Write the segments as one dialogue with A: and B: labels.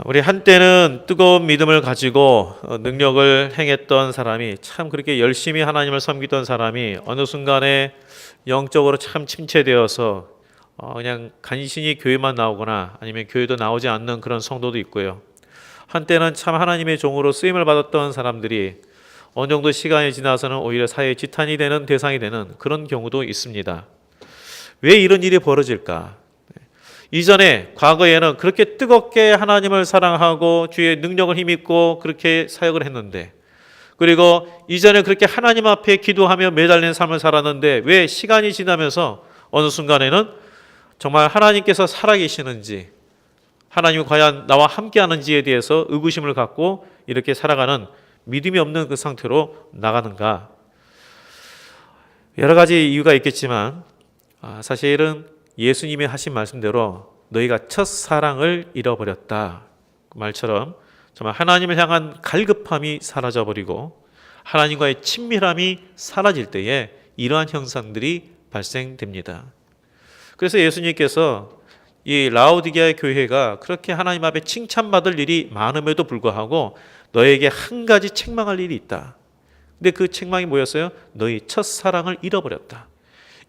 A: 우리 한때는 뜨거운 믿음을 가지고 능력을 행했던 사람이 참 그렇게 열심히 하나님을 섬기던 사람이 어느 순간에 영적으로 참 침체되어서 그냥 간신히 교회만 나오거나 아니면 교회도 나오지 않는 그런 성도도 있고요. 한때는 참 하나님의 종으로 쓰임을 받았던 사람들이 어느 정도 시간이 지나서는 오히려 사회의 지탄이 되는 대상이 되는 그런 경우도 있습니다. 왜 이런 일이 벌어질까? 이전에 과거에는 그렇게 뜨겁게 하나님을 사랑하고 주의 능력을 힘입고 그렇게 사역을 했는데, 그리고 이전에 그렇게 하나님 앞에 기도하며 매달리는 삶을 살았는데 왜 시간이 지나면서 어느 순간에는 정말 하나님께서 살아계시는지, 하나님이 과연 나와 함께하는지에 대해서 의구심을 갖고 이렇게 살아가는 믿음이 없는 그 상태로 나가는가? 여러 가지 이유가 있겠지만 사실은 예수님이 하신 말씀대로 너희가 첫사랑을 잃어버렸다 그 말처럼 정말 하나님을 향한 갈급함이 사라져버리고 하나님과의 친밀함이 사라질 때에 이러한 현상들이 발생됩니다. 그래서 예수님께서 이 라오디게아 교회가 그렇게 하나님 앞에 칭찬받을 일이 많음에도 불구하고 너에게 한 가지 책망할 일이 있다. 근데 그 책망이 뭐였어요? 너희 첫사랑을 잃어버렸다.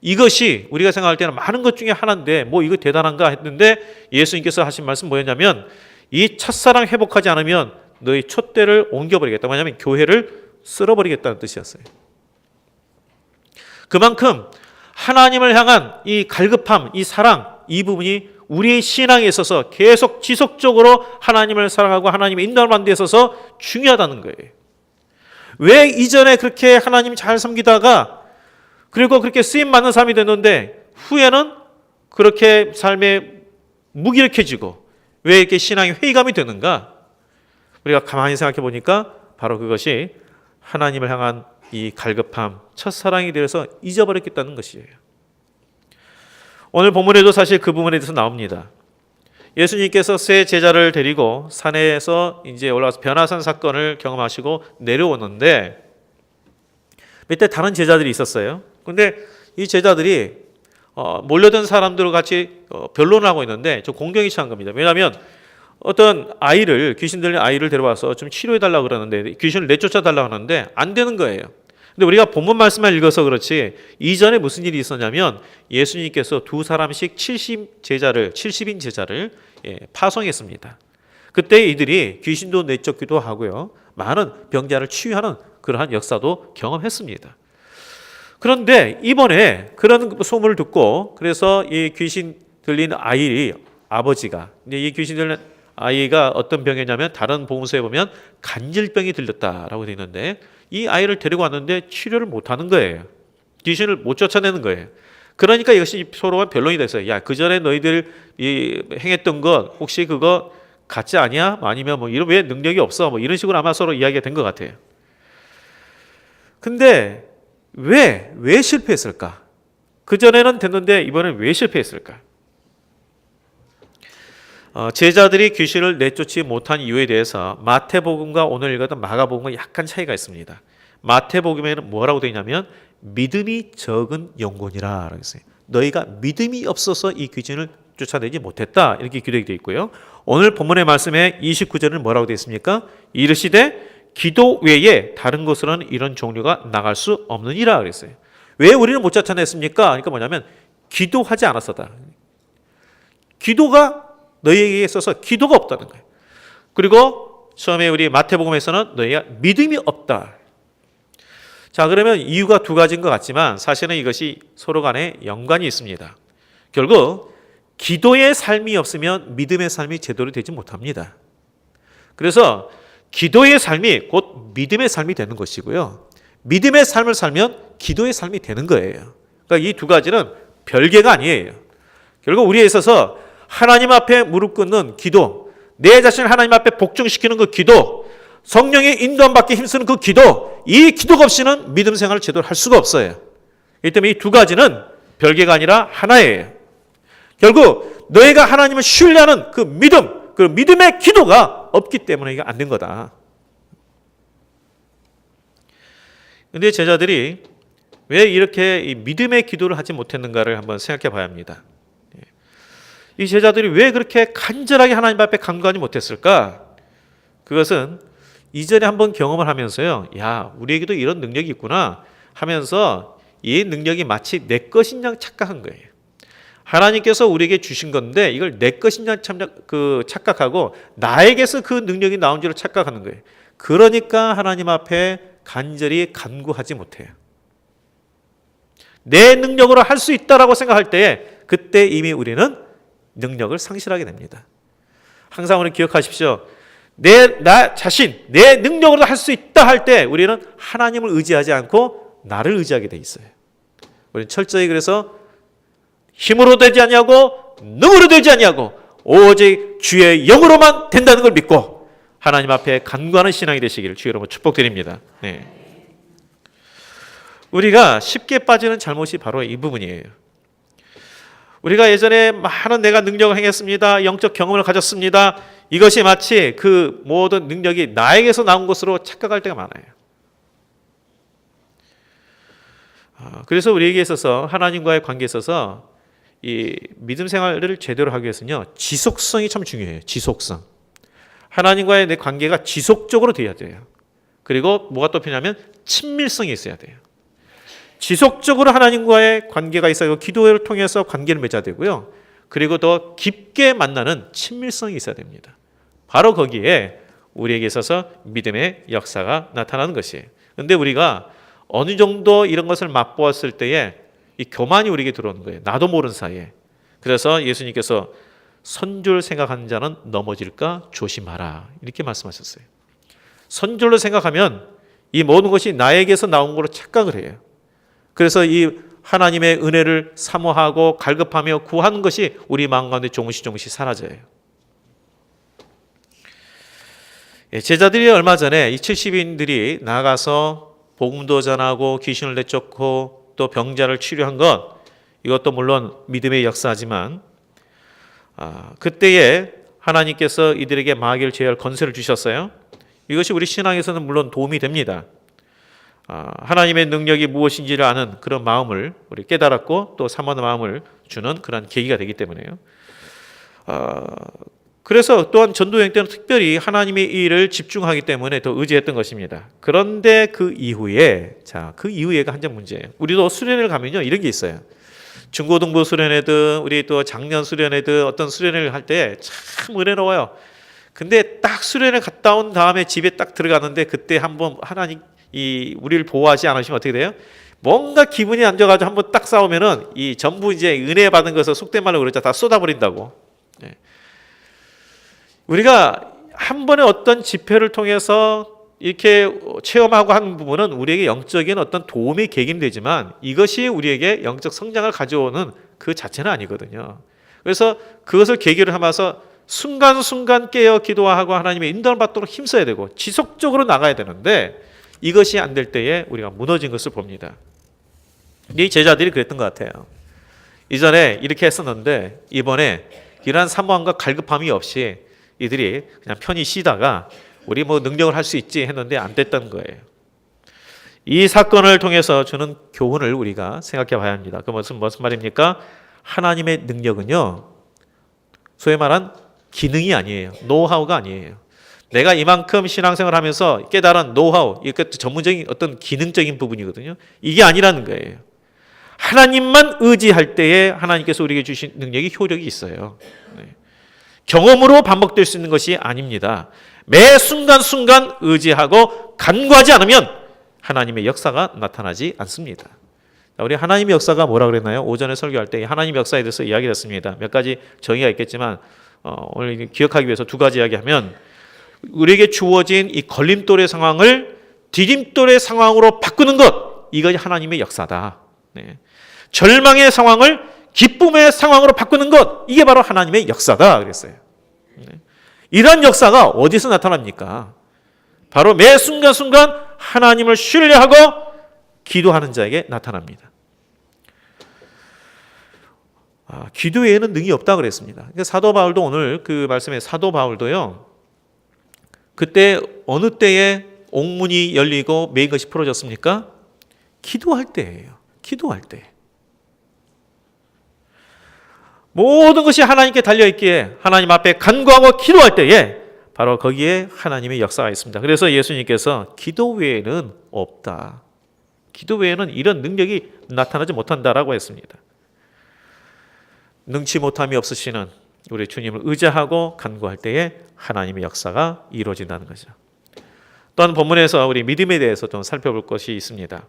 A: 이것이 우리가 생각할 때는 많은 것 중에 하나인데 뭐 이거 대단한가 했는데 예수님께서 하신 말씀 뭐였냐면 이 첫사랑 회복하지 않으면 너희 촛대를 옮겨버리겠다. 뭐냐면 교회를 쓸어버리겠다는 뜻이었어요. 그만큼 하나님을 향한 이 갈급함, 이 사랑, 이 부분이 우리의 신앙에 있어서 계속 지속적으로 하나님을 사랑하고 하나님의 인도를 받는 데 있어서 중요하다는 거예요. 왜 이전에 그렇게 하나님 잘 섬기다가 그리고 그렇게 쓰임받는 삶이 됐는데 후에는 그렇게 삶에 무기력해지고 왜 이렇게 신앙이 회의감이 되는가? 우리가 가만히 생각해 보니까 바로 그것이 하나님을 향한 이 갈급함, 첫사랑에 대해서 잊어버렸겠다는 것이에요. 오늘 본문에도 사실 그 부분에 대해서 나옵니다. 예수님께서 세 제자를 데리고 산에서 이제 올라가서 변화산 사건을 경험하시고 내려오는데 밑에 다른 제자들이 있었어요. 근데 이 제자들이 몰려든 사람들과 같이 변론을 하고 있는데 좀 공경이 취한 겁니다. 왜냐하면 어떤 아이를, 귀신 들린 아이를 데려와서 좀 치료해달라고 그러는데 귀신을 내쫓아달라고 하는데 안 되는 거예요. 근데 우리가 본문 말씀만 읽어서 그렇지 이전에 무슨 일이 있었냐면 예수님께서 두 사람씩 70인 제자를 파송했습니다. 그때 이들이 귀신도 내쫓기도 하고요. 많은 병자를 치유하는 그러한 역사도 경험했습니다. 그런데 이번에 그런 소문을 듣고 그래서 이 귀신 들린 아이 아버지가 이 귀신 들린 아이가 어떤 병이냐면 다른 복음서에 보면 간질병이 들렸다라고 되어 있는데 이 아이를 데리고 왔는데 치료를 못하는 거예요. 귀신을 못 쫓아내는 거예요. 그러니까 이것이 서로가 변론이 됐어요. 야, 그 전에 너희들 행했던 것 혹시 그거 가짜 아니야? 아니면 뭐 이런 왜 능력이 없어? 뭐 이런 식으로 아마 서로 이야기가 된 것 같아요. 근데 왜 실패했을까? 그전에는 됐는데 이번엔 왜 실패했을까? 제자들이 귀신을 내쫓지 못한 이유에 대해서 마태복음과 오늘 읽었던 마가복음과 약간 차이가 있습니다. 마태복음에는 뭐라고 되어 있냐면 믿음이 적은 영혼이라 했어요. 너희가 믿음이 없어서 이 귀신을 쫓아내지 못했다 이렇게 기록이 되어 있고요. 오늘 본문의 말씀에 29절은 뭐라고 되어 있습니까? 이르시되 기도 외에 다른 곳으로는 이런 종류가 나갈 수 없느니라 그랬어요. 왜 우리는 못 쫓아냈습니까? 그러니까 뭐냐면 기도하지 않았었다. 기도가 너희에게 있어서 기도가 없다는 거예요. 그리고 처음에 우리 마태복음에서는 너희가 믿음이 없다. 자, 그러면 이유가 두 가지인 것 같지만 사실은 이것이 서로 간에 연관이 있습니다. 결국 기도의 삶이 없으면 믿음의 삶이 제대로 되지 못합니다. 그래서 기도의 삶이 곧 믿음의 삶이 되는 것이고요. 믿음의 삶을 살면 기도의 삶이 되는 거예요. 그러니까 이 두 가지는 별개가 아니에요. 결국 우리에 있어서 하나님 앞에 무릎 꿇는 기도, 내 자신을 하나님 앞에 복종시키는 그 기도, 성령의 인도함 받기 힘쓰는 그 기도, 이 기도가 없이는 믿음 생활을 제대로 할 수가 없어요. 이 때문에 이 두 가지는 별개가 아니라 하나예요. 결국 너희가 하나님을 신뢰하는 그 믿음, 그 믿음의 기도가 없기 때문에 이게 안 된 거다. 그런데 제자들이 왜 이렇게 이 믿음의 기도를 하지 못했는가를 한번 생각해 봐야 합니다. 이 제자들이 왜 그렇게 간절하게 하나님 앞에 간구하지 못했을까? 그것은 이전에 한번 경험을 하면서요, 야, 우리에게도 이런 능력이 있구나 하면서 이 능력이 마치 내 것인 양 착각한 거예요. 하나님께서 우리에게 주신 건데 이걸 내 것인 양 착각하고 나에게서 그 능력이 나온 줄을 착각하는 거예요. 그러니까 하나님 앞에 간절히 간구하지 못해요. 내 능력으로 할 수 있다라고 생각할 때에 그때 이미 우리는 능력을 상실하게 됩니다. 항상 우리 기억하십시오. 나 자신, 내 능력으로 할 수 있다 할 때 우리는 하나님을 의지하지 않고 나를 의지하게 돼 있어요. 우리는 철저히 그래서 힘으로 되지 아니하고 능으로 되지 아니하고 오직 주의 영으로만 된다는 걸 믿고 하나님 앞에 간구하는 신앙이 되시기를 주의 이름으로 축복드립니다. 네. 우리가 쉽게 빠지는 잘못이 바로 이 부분이에요. 우리가 예전에 많은 내가 능력을 행했습니다. 영적 경험을 가졌습니다. 이것이 마치 그 모든 능력이 나에게서 나온 것으로 착각할 때가 많아요. 그래서 우리에게 있어서 하나님과의 관계에 있어서 이 믿음 생활을 제대로 하기 위해서는요, 지속성이 참 중요해요. 지속성. 하나님과의 내 관계가 지속적으로 돼야 돼요. 그리고 뭐가 또 필요하면 친밀성이 있어야 돼요. 지속적으로 하나님과의 관계가 있어야 기도를 통해서 관계를 맺어야 되고요. 그리고 더 깊게 만나는 친밀성이 있어야 됩니다. 바로 거기에 우리에게 있어서 믿음의 역사가 나타나는 것이에요. 그런데 우리가 어느 정도 이런 것을 맛보았을 때에 이 교만이 우리에게 들어오는 거예요. 나도 모르는 사이에. 그래서 예수님께서 선줄 생각하는 자는 넘어질까 조심하라 이렇게 말씀하셨어요. 선줄로 생각하면 이 모든 것이 나에게서 나온 거로 착각을 해요. 그래서 이 하나님의 은혜를 사모하고 갈급하며 구하는 것이 우리 마음 가운데 조금씩 사라져요. 제자들이 얼마 전에 이 70인들이 나가서 복음도 전하고 귀신을 내쫓고 또 병자를 치료한 것, 이것도 물론 믿음의 역사지만 그때에 하나님께서 이들에게 마귀를 제어할 권세를 주셨어요. 이것이 우리 신앙에서는 물론 도움이 됩니다. 하나님의 능력이 무엇인지를 아는 그런 마음을 우리 깨달았고 또 사모하는 마음을 주는 그런 계기가 되기 때문에요. 그래서 또한 전도여행 때는 특별히 하나님의 일을 집중하기 때문에 더 의지했던 것입니다. 그런데 그 이후에가 한점 문제예요. 우리도 수련회를 가면요, 이런 게 있어요. 중고등부 수련회든 우리 또 작년 수련회든 어떤 수련회를 할 때 참 은혜로워요. 근데 딱 수련회 갔다 온 다음에 집에 딱 들어가는데 그때 한번 하나님 우리를 보호하지 않으시면 어떻게 돼요? 뭔가 기분이 안 좋아가지고 한번 딱 싸우면은 이 전부 이제 은혜 받은 것을 속된 말로 그러죠. 다 쏟아버린다고. 네. 우리가 한 번의 어떤 집회를 통해서 이렇게 체험하고 하는 부분은 우리에게 영적인 어떤 도움이 계기는 되지만 이것이 우리에게 영적 성장을 가져오는 그 자체는 아니거든요. 그래서 그것을 계기로 하면서 순간순간 깨어 기도하고 하나님의 인도를 받도록 힘써야 되고 지속적으로 나가야 되는데 이것이 안 될 때에 우리가 무너진 것을 봅니다. 이 제자들이 그랬던 것 같아요. 이전에 이렇게 했었는데 이번에 이러한 사모함과 갈급함이 없이 이들이 그냥 편히 쉬다가 우리 뭐 능력을 할 수 있지 했는데 안 됐던 거예요. 이 사건을 통해서 주는 교훈을 우리가 생각해 봐야 합니다. 그 무슨 말입니까? 하나님의 능력은요, 소위 말한 기능이 아니에요. 노하우가 아니에요. 내가 이만큼 신앙생활을 하면서 깨달은 노하우, 이것도 전문적인 어떤 기능적인 부분이거든요. 이게 아니라는 거예요. 하나님만 의지할 때에 하나님께서 우리에게 주신 능력이 효력이 있어요. 네. 경험으로 반복될 수 있는 것이 아닙니다. 매 순간순간 의지하고 간구하지 않으면 하나님의 역사가 나타나지 않습니다. 우리 하나님의 역사가 뭐라 그랬나요? 오전에 설교할 때 하나님의 역사에 대해서 이야기를 했습니다. 몇 가지 정의가 있겠지만 오늘 기억하기 위해서 두 가지 이야기하면 우리에게 주어진 이 걸림돌의 상황을 디딤돌의 상황으로 바꾸는 것, 이것이 하나님의 역사다. 네. 절망의 상황을 기쁨의 상황으로 바꾸는 것, 이게 바로 하나님의 역사다 그랬어요. 네. 이런 역사가 어디서 나타납니까? 바로 매 순간순간 하나님을 신뢰하고 기도하는 자에게 나타납니다. 기도 외에는 능이 없다 그랬습니다. 그러니까 사도 바울도 오늘 그 말씀에 사도 바울도요, 그때 어느 때에 옥문이 열리고 매인 것이 풀어졌습니까? 기도할 때예요. 기도할 때. 모든 것이 하나님께 달려있기에 하나님 앞에 간구하고 기도할 때에 바로 거기에 하나님의 역사가 있습니다. 그래서 예수님께서 기도 외에는 없다. 기도 외에는 이런 능력이 나타나지 못한다라고 했습니다. 능치 못함이 없으시는 우리 주님을 의지하고 간구할 때에 하나님의 역사가 이루어진다는 거죠. 또한 본문에서 우리 믿음에 대해서 좀 살펴볼 것이 있습니다.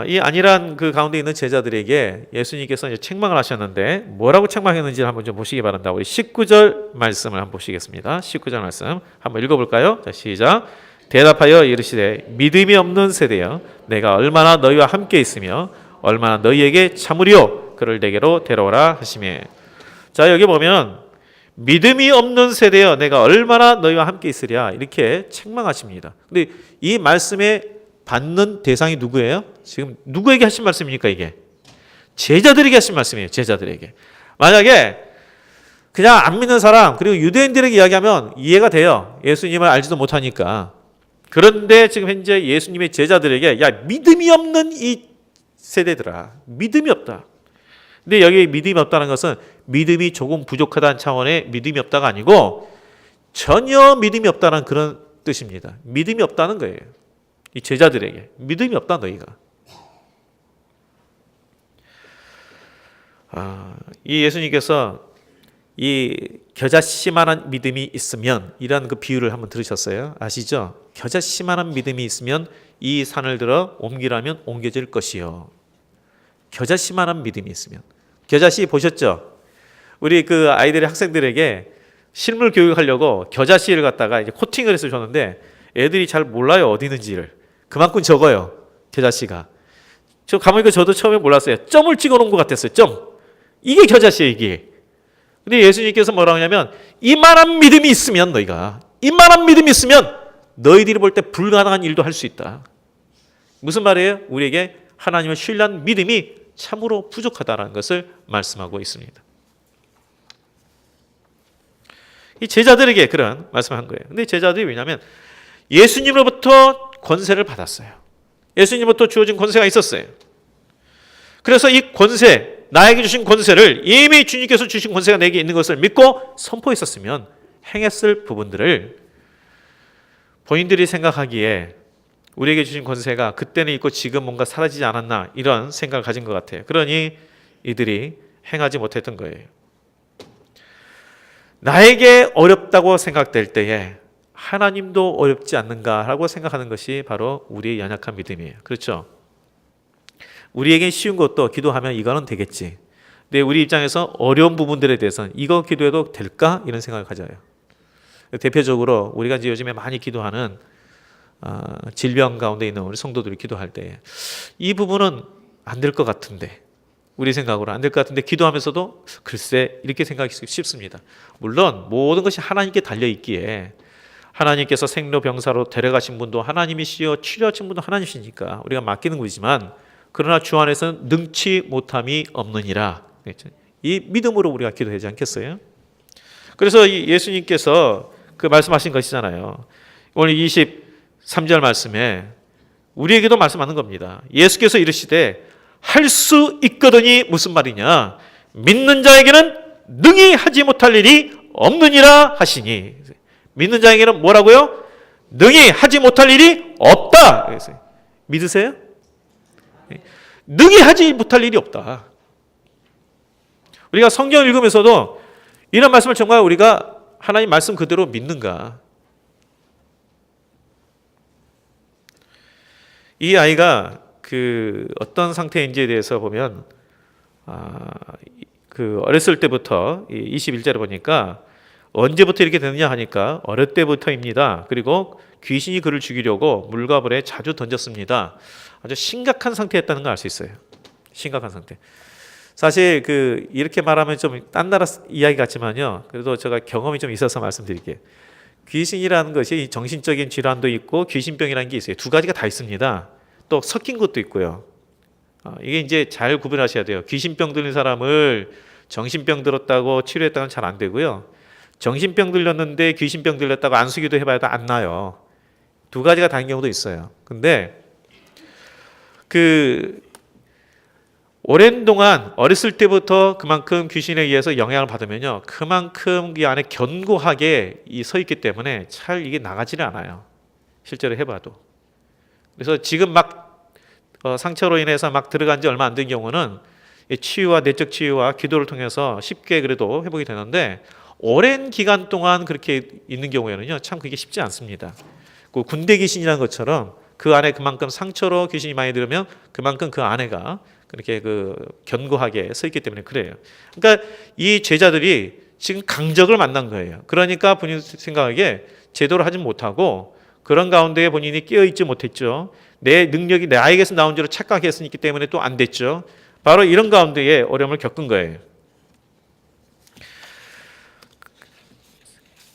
A: 이 안일한 그 가운데 있는 제자들에게 예수님께서 이제 책망을 하셨는데 뭐라고 책망했는지를 한번 좀 보시기 바랍니다. 우리 19절 말씀을 한번 보시겠습니다. 19절 말씀 한번 읽어볼까요? 자, 시작. 대답하여 이르시되 믿음이 없는 세대여 내가 얼마나 너희와 함께 있으며 얼마나 너희에게 참으리요 그를 내게로 데려오라 하시매. 자, 여기 보면 믿음이 없는 세대여 내가 얼마나 너희와 함께 있으랴 이렇게 책망하십니다. 근데 이 말씀에 받는 대상이 누구예요? 지금 누구에게 하신 말씀입니까 이게? 제자들에게 하신 말씀이에요. 제자들에게. 만약에 그냥 안 믿는 사람 그리고 유대인들에게 이야기하면 이해가 돼요. 예수님을 알지도 못하니까. 그런데 지금 현재 예수님의 제자들에게 야 믿음이 없는 이 세대들아 믿음이 없다. 근데 여기 믿음이 없다는 것은 믿음이 조금 부족하다는 차원의 믿음이 없다가 아니고 전혀 믿음이 없다는 그런 뜻입니다. 믿음이 없다는 거예요. 이 제자들에게 믿음이 없다 너희가. 이 예수님께서 이 겨자씨만한 믿음이 있으면 이런 그 비유를 한번 들으셨어요? 아시죠? 겨자씨만한 믿음이 있으면 이 산을 들어 옮기라면 옮겨질 것이요. 겨자씨만한 믿음이 있으면. 겨자씨 보셨죠? 우리 그 아이들의 학생들에게 실물 교육하려고 겨자씨를 갖다가 이제 코팅을 해서 줬는데 애들이 잘 몰라요 어디 있는지를. 그만큼 적어요 겨자씨가. 저 가보니까 저도 처음에 몰랐어요. 점을 찍어놓은 것 같았어요. 점. 이게 겨자씨예요 이게. 근데 예수님께서 뭐라고 하냐면 이만한 믿음이 있으면 너희가 이만한 믿음이 있으면 너희들이 볼 때 불가능한 일도 할 수 있다. 무슨 말이에요? 우리에게 하나님을 신뢰한 믿음이 참으로 부족하다는 것을 말씀하고 있습니다. 이 제자들에게 그런 말씀을 한 거예요. 근데 제자들이 왜냐하면 예수님으로부터 권세를 받았어요. 예수님으로부터 주어진 권세가 있었어요. 그래서 이 권세, 나에게 주신 권세를 이미 주님께서 주신 권세가 내게 있는 것을 믿고 선포했었으면 행했을 부분들을 본인들이 생각하기에 우리에게 주신 권세가 그때는 있고 지금 뭔가 사라지지 않았나 이런 생각을 가진 것 같아요. 그러니 이들이 행하지 못했던 거예요. 나에게 어렵다고 생각될 때에 하나님도 어렵지 않는가라고 생각하는 것이 바로 우리의 연약한 믿음이에요. 그렇죠? 우리에게 쉬운 것도 기도하면 이거는 되겠지. 근데 우리 입장에서 어려운 부분들에 대해서는 이거 기도해도 될까? 이런 생각을 가져요. 대표적으로 우리가 이제 요즘에 많이 기도하는 질병 가운데 있는 우리 성도들이 기도할 때 이 부분은 안 될 것 같은데 우리 생각으로 안 될 것 같은데 기도하면서도 글쎄 이렇게 생각하기 쉽습니다. 물론 모든 것이 하나님께 달려있기에 하나님께서 생로병사로 데려가신 분도 하나님이시요 치료하신 분도 하나님이시니까 우리가 맡기는 것이지만 그러나 주 안에서는 능치 못함이 없느니라. 이 믿음으로 우리가 기도하지 않겠어요? 그래서 예수님께서 그 말씀하신 것이잖아요. 오늘 23절 말씀에 우리에게도 말씀하는 겁니다. 예수께서 이르시되 할 수 있거든이 무슨 말이냐? 믿는 자에게는 능히 하지 못할 일이 없느니라 하시니. 믿는 자에게는 뭐라고요? 능히 하지 못할 일이 없다. 믿으세요? 능히 하지 못할 일이 없다. 우리가 성경을 읽으면서도 이런 말씀을 정말 우리가 하나님 말씀 그대로 믿는가? 이 아이가 그 어떤 상태인지에 대해서 보면 그 어렸을 때부터 21절에 보니까 언제부터 이렇게 되느냐 하니까 어릴 때부터입니다. 그리고 귀신이 그를 죽이려고 물과 불에 자주 던졌습니다. 아주 심각한 상태였다는 걸 알 수 있어요. 심각한 상태. 사실 그 이렇게 말하면 좀 딴 나라 이야기 같지만요. 그래도 제가 경험이 좀 있어서 말씀드릴게요. 귀신이라는 것이 정신적인 질환도 있고 귀신병이라는 게 있어요. 두 가지가 다 있습니다. 또 섞인 것도 있고요. 이게 이제 잘 구별하셔야 돼요. 귀신병 들린 사람을 정신병 들었다고 치료했다고는 잘 안 되고요. 정신병 들렸는데 귀신병 들렸다고 안수기도 해봐도 안 나요. 두 가지가 다른 경우도 있어요. 근데 그 오랜 동안 어렸을 때부터 그만큼 귀신에 의해서 영향을 받으면요, 그만큼 이 안에 견고하게 서 있기 때문에 잘 이게 나가지를 않아요. 실제로 해봐도. 그래서 지금 막 상처로 인해서 막 들어간 지 얼마 안 된 경우는 치유와 내적 치유와 기도를 통해서 쉽게 그래도 회복이 되는데, 오랜 기간 동안 그렇게 있는 경우에는요, 참 그게 쉽지 않습니다. 그 군대 귀신이라는 것처럼 그 안에 그만큼 상처로 귀신이 많이 들으면 그만큼 그 안에가 그렇게 견고하게 서 있기 때문에 그래요. 그러니까 이 제자들이 지금 강적을 만난 거예요. 그러니까 본인 생각하기에 제대로 하지 못하고 그런 가운데 본인이 깨어있지 못했죠. 내 능력이 나에게서 나온 줄로 착각했으기 때문에 또 안 됐죠. 바로 이런 가운데에 어려움을 겪은 거예요.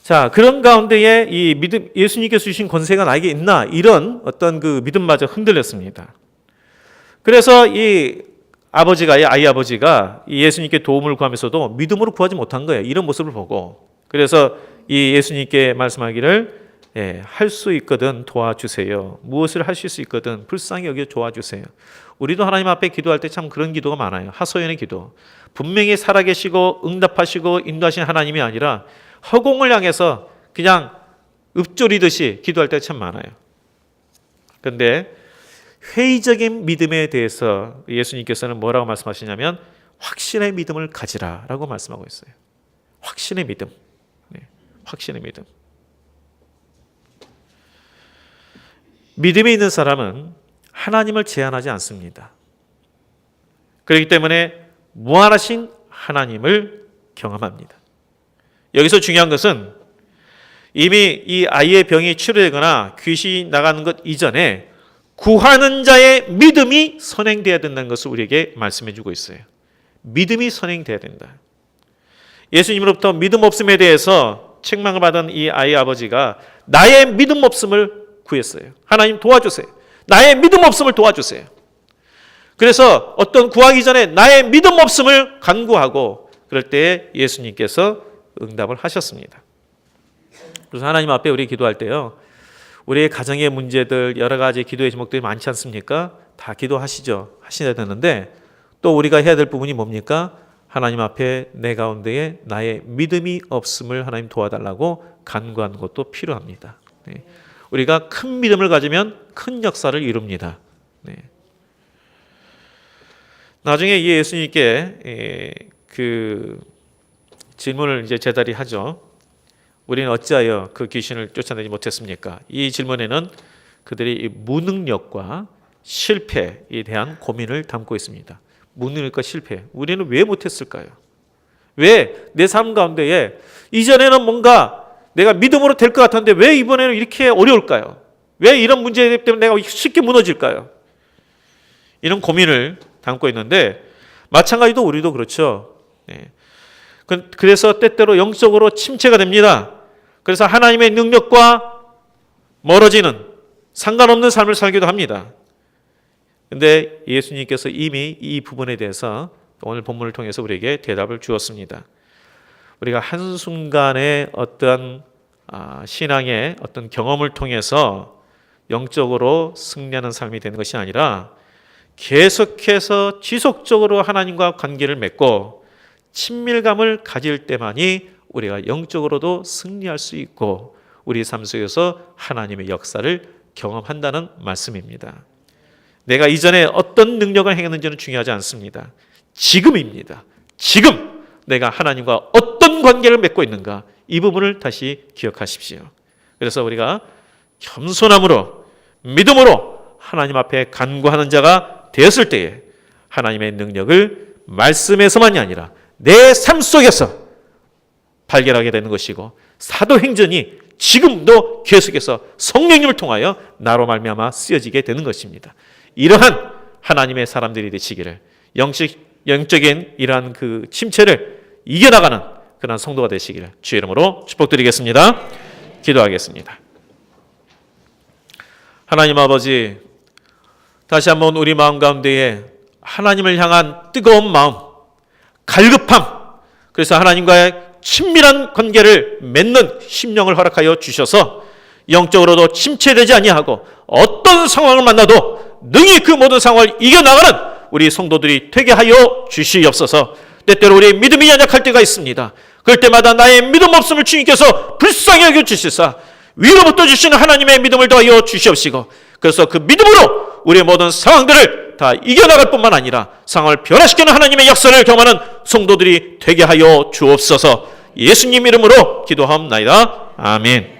A: 자, 그런 가운데에 이 믿음, 예수님께서 주신 권세가 나에게 있나, 이런 어떤 그 믿음마저 흔들렸습니다. 그래서 이 아이 아버지가 이 예수님께 도움을 구하면서도 믿음으로 구하지 못한 거예요. 이런 모습을 보고. 그래서 이 예수님께 말씀하기를, 할 수 있거든 도와주세요. 무엇을 하실 수 있거든 불쌍히 여겨 도와주세요. 우리도 하나님 앞에 기도할 때 참 그런 기도가 많아요. 하소연의 기도. 분명히 살아계시고 응답하시고 인도하신 하나님이 아니라 허공을 향해서 그냥 읊조리듯이 기도할 때 참 많아요. 그런데 회의적인 믿음에 대해서 예수님께서는 뭐라고 말씀하시냐면 확신의 믿음을 가지라라고 말씀하고 있어요. 확신의 믿음. 확신의 믿음. 믿음이 있는 사람은 하나님을 제한하지 않습니다. 그렇기 때문에 무한하신 하나님을 경험합니다. 여기서 중요한 것은 이미 이 아이의 병이 치료되거나 귀신이 나가는 것 이전에 구하는 자의 믿음이 선행되어야 된다는 것을 우리에게 말씀해 주고 있어요. 믿음이 선행되어야 된다. 예수님으로부터 믿음 없음에 대해서 책망을 받은 이 아이의 아버지가 나의 믿음 없음을 구했어요. 하나님 도와주세요. 나의 믿음 없음을 도와주세요. 그래서 어떤 구하기 전에 나의 믿음 없음을 간구하고 그럴 때 예수님께서 응답을 하셨습니다. 그래서 하나님 앞에 우리 기도할 때요, 우리의 가정의 문제들 여러 가지 기도의 제목들이 많지 않습니까? 다 기도하시죠. 하셔야 되는데 또 우리가 해야 될 부분이 뭡니까? 하나님 앞에 내 가운데에 나의 믿음이 없음을 하나님 도와달라고 간구하는 것도 필요합니다. 우리가 큰 믿음을 가지면 큰 역사를 이룹니다. 나중에 예수님께 그 질문을 이제 제자리 하죠. 우리는 어찌하여 그 귀신을 쫓아내지 못했습니까? 이 질문에는 그들이 무능력과 실패에 대한 고민을 담고 있습니다. 무능력과 실패. 우리는 왜 못했을까요? 왜 내 삶 가운데에 이전에는 뭔가 내가 믿음으로 될 것 같았는데 왜 이번에는 이렇게 어려울까요? 왜 이런 문제 때문에 내가 쉽게 무너질까요? 이런 고민을 담고 있는데 마찬가지로 우리도 그렇죠. 그래서 때때로 영적으로 침체가 됩니다. 그래서 하나님의 능력과 멀어지는 상관없는 삶을 살기도 합니다. 그런데 예수님께서 이미 이 부분에 대해서 오늘 본문을 통해서 우리에게 대답을 주었습니다. 우리가 한순간의 어떤 신앙의 어떤 경험을 통해서 영적으로 승리하는 삶이 되는 것이 아니라 계속해서 지속적으로 하나님과 관계를 맺고 친밀감을 가질 때만이 우리가 영적으로도 승리할 수 있고 우리 삶 속에서 하나님의 역사를 경험한다는 말씀입니다. 내가 이전에 어떤 능력을 행했는지는 중요하지 않습니다. 지금입니다. 지금 내가 하나님과 어떤 관계를 맺고 있는가, 이 부분을 다시 기억하십시오. 그래서 우리가 겸손함으로 믿음으로 하나님 앞에 간구하는 자가 되었을 때에 하나님의 능력을 말씀에서만이 아니라 내 삶 속에서 발견하게 되는 것이고 사도행전이 지금도 계속해서 성령님을 통하여 나로 말미암아 쓰여지게 되는 것입니다. 이러한 하나님의 사람들이 되시기를, 영적인 이러한 그 침체를 이겨나가는 그런 성도가 되시기를 주의 이름으로 축복드리겠습니다. 기도하겠습니다. 하나님 아버지, 다시 한번 우리 마음 가운데에 하나님을 향한 뜨거운 마음, 갈급함, 그래서 하나님과의 친밀한 관계를 맺는 심령을 허락하여 주셔서 영적으로도 침체되지 아니하고 어떤 상황을 만나도 능히 그 모든 상황을 이겨나가는 우리 성도들이 되게 하여 주시옵소서. 때때로 우리의 믿음이 연약할 때가 있습니다. 그럴 때마다 나의 믿음 없음을 주님께서 불쌍히 여겨 주시사 위로부터 주시는 하나님의 믿음을 더하여 주시옵시고, 그래서 그 믿음으로 우리의 모든 상황들을 다 이겨나갈 뿐만 아니라 상황을 변화시키는 하나님의 역사를 경험하는 성도들이 되게 하여 주옵소서. 예수님 이름으로 기도하옵나이다. 아멘.